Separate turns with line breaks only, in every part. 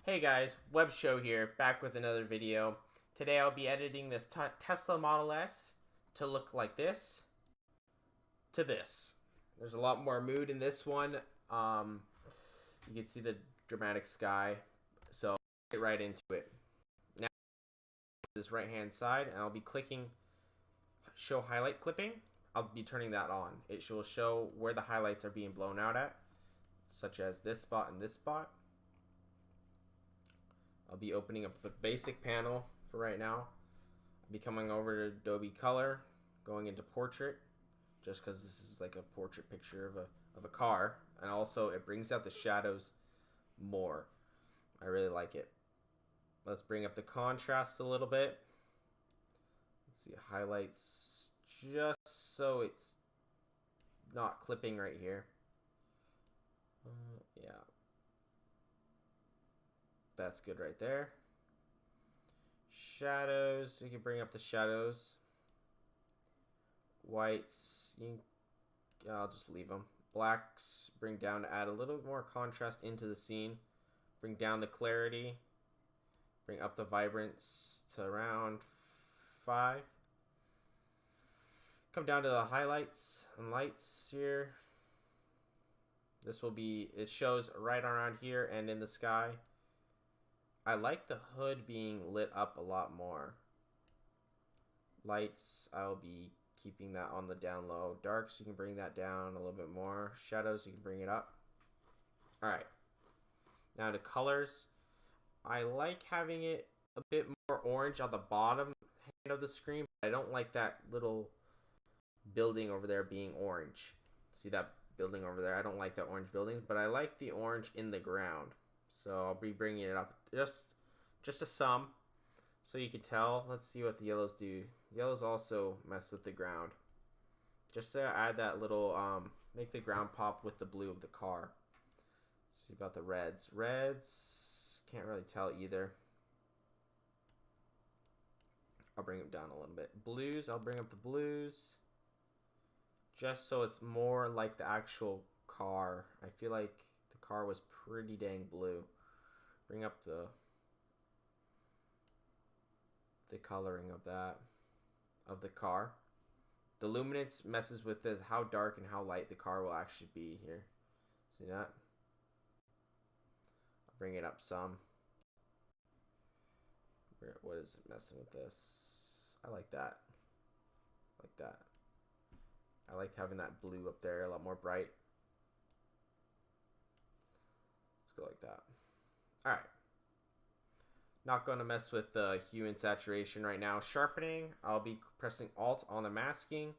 Hey guys, Web Show here, back with another video. Today I'll be editing this Tesla Model S to look like this to this. There's a lot more mood in this one. You can see the dramatic sky, so I'll get right into it. Now, this right hand side, and I'll be clicking Show Highlight Clipping. I'll be turning that on. It will show where the highlights are being blown out at, such as this spot and this spot. I'll be opening up the basic panel for right now. I'll be coming over to Adobe Color, going into Portrait, just because this is like a portrait picture of a car. And also it brings out the shadows more. I really like it. Let's bring up the contrast a little bit. Let's see, highlights just so it's not clipping right here. Yeah. That's good right there. Shadows, you can bring up the shadows. Whites, I'll just leave them. Blacks, bring down to add a little more contrast into the scene. Bring down the clarity. Bring up the vibrance to around 5. Come down to the highlights and lights here. This will be, it shows right around here and in the sky. I like the hood being lit up a lot more. Lights, I'll be keeping that on the down low. Darks, you can bring that down a little bit more. Shadows, you can bring it up. Alright. Now to colors. I like having it a bit more orange on the bottom hand of the screen, but I don't like that little building over there being orange. See that building over there? I don't like that orange building, but I like the orange in the ground. So I'll be bringing it up just a sum so you can tell. Let's see what the yellows do. Yellows also mess with the ground. Just to add that little, make the ground pop with the blue of the car. See about the reds. Reds, can't really tell either. I'll bring them down a little bit. Blues, I'll bring up the blues. Just so it's more like the actual car. I feel like the car was pretty dang blue. Bring up the coloring of that, of the car. The luminance messes with this, how dark and how light the car will actually be here. See that? I'll bring it up some. What is it messing with this? I like that. Like that. I like having that blue up there a lot more bright. Let's go like that. Alright. Not going to mess with the hue and saturation right now. Sharpening, I'll be pressing Alt on the masking.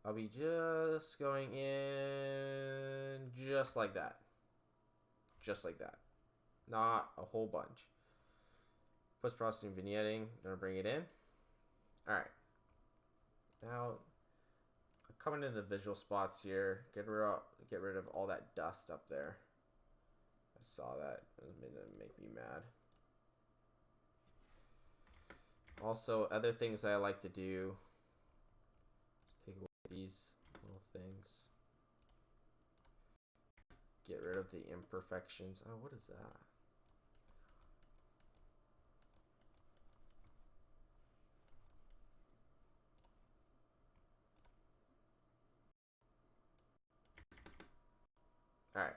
I'll be just going in just like that. Just like that. Not a whole bunch. Post-processing vignetting, gonna bring it in. Alright. Now, coming into the visual spots here, get rid of all that dust up there. I saw that. It was gonna make me mad. Also, other things that I like to do, let's take away these little things. Get rid of the imperfections. Oh, what is that? Alright.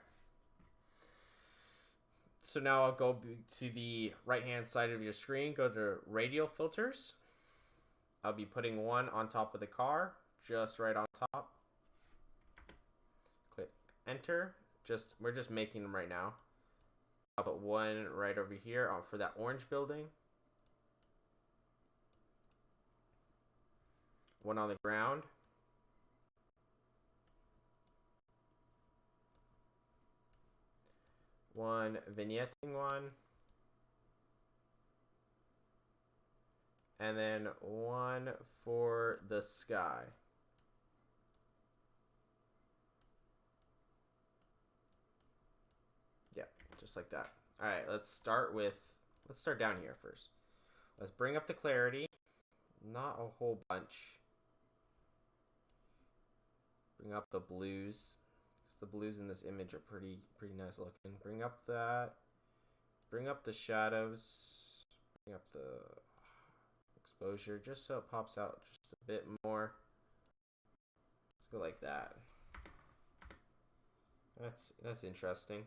So now I'll go to the right hand side of your screen, go to radial filters. I'll be putting one on top of the car, just right on top. Click enter. We're just making them right now. I'll put one right over here for that orange building. One on the ground. One vignetting one. And then one for the sky. Yep, just like that. All right, let's start down here first. Let's bring up the clarity. Not a whole bunch. Bring up the blues. The blues in this image are pretty nice looking. Bring up that. bring up the shadows, bring up the exposure just so it pops out just a bit more. Let's go like that. That's interesting.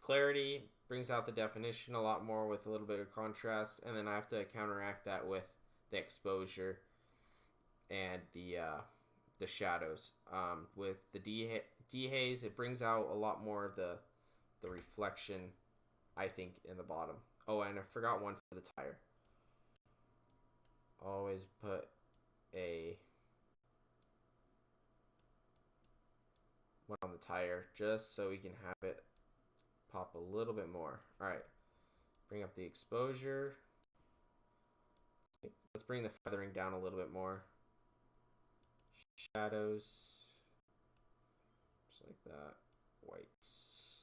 Clarity brings out the definition a lot more with a little bit of contrast, and then I have to counteract that with the exposure and the shadows. With the dehaze, it brings out a lot more of the reflection, I think, in the bottom. Oh, and I forgot one for the tire. Always put one on the tire just so we can have it pop a little bit more. All right, bring up the exposure. Let's bring the feathering down a little bit more. Shadows, just like that. Whites,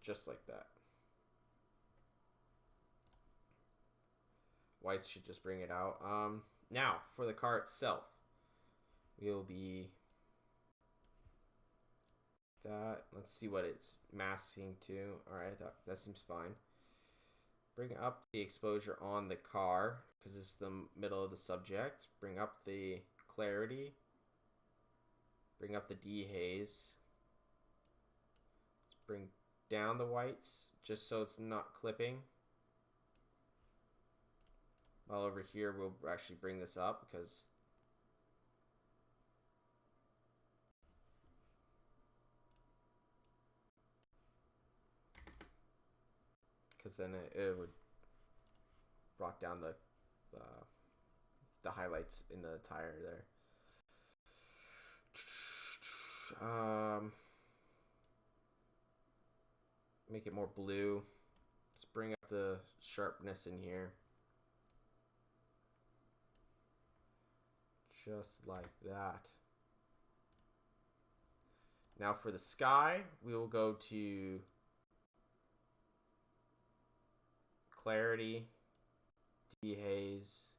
just like that. Whites should just bring it out. Now for the car itself, we'll be that. Let's see what it's masking to. All right, that seems fine. Bring up the exposure on the car because it's the middle of the subject. Bring up the clarity. Bring up the dehaze. Let's bring down the whites just so it's not clipping. While over here, we'll actually bring this up because then it would rock down the highlights in the tire there. Make it more blue. Let's bring up the sharpness in here. Just like that. Now for the sky, we will go to clarity, dehaze,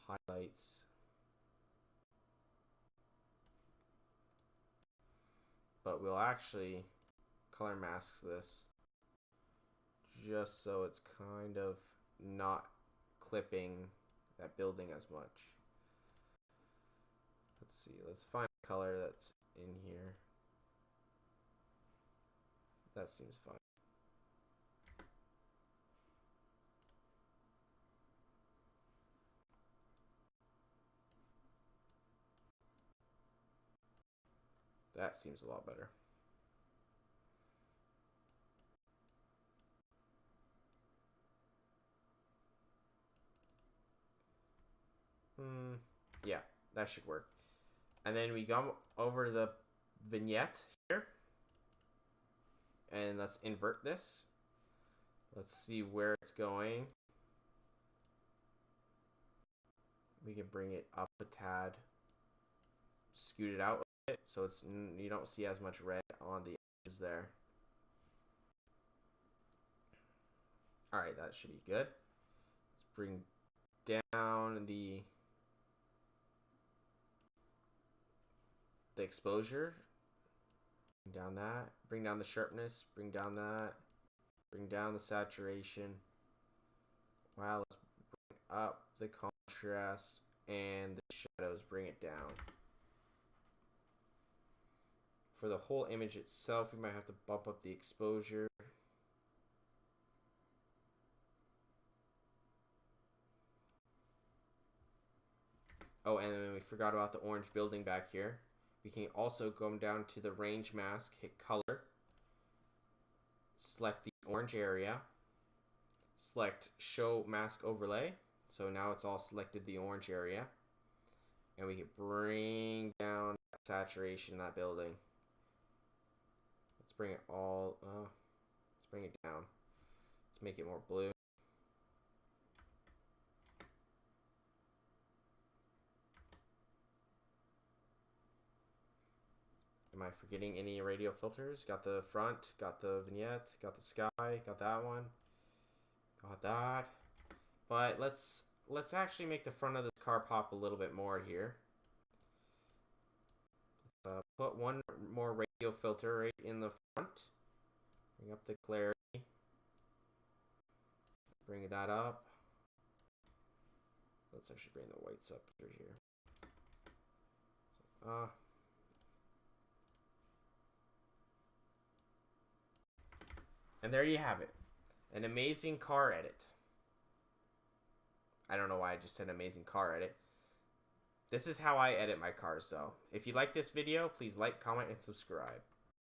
highlights. But we'll actually color mask this just so it's kind of not clipping that building as much. Let's see, let's find a color that's in here. That seems fine. That seems a lot better. Yeah, that should work. And then we go over the vignette here. And let's invert this. Let's see where it's going. We can bring it up a tad. Scoot it out a bit so it's you don't see as much red on the edges there. Alright, that should be good. Let's bring down the exposure. Bring down that. Bring down the sharpness. Bring down that. Bring down the saturation. Wow, let's bring up the contrast and the shadows. Bring it down. For the whole image itself, we might have to bump up the exposure. Oh, and then we forgot about the orange building back here. We can also go down to the range mask, hit color, select the orange area, select show mask overlay. So now it's all selected the orange area. And we can bring down saturation in that building. Let's bring it all, let's bring it down. Let's make it more blue. Am I forgetting any radio filters? Got the front, got the vignette, got the sky, got that one, got that. But let's actually make the front of this car pop a little bit more here. Put one more radio video filter right in the front. Bring up the clarity. Bring that up. Let's actually bring the whites up through here. So, and there you have it. An amazing car edit. I don't know why I just said amazing car edit. This is how I edit my cars, though. If you like this video, please like, comment, and subscribe.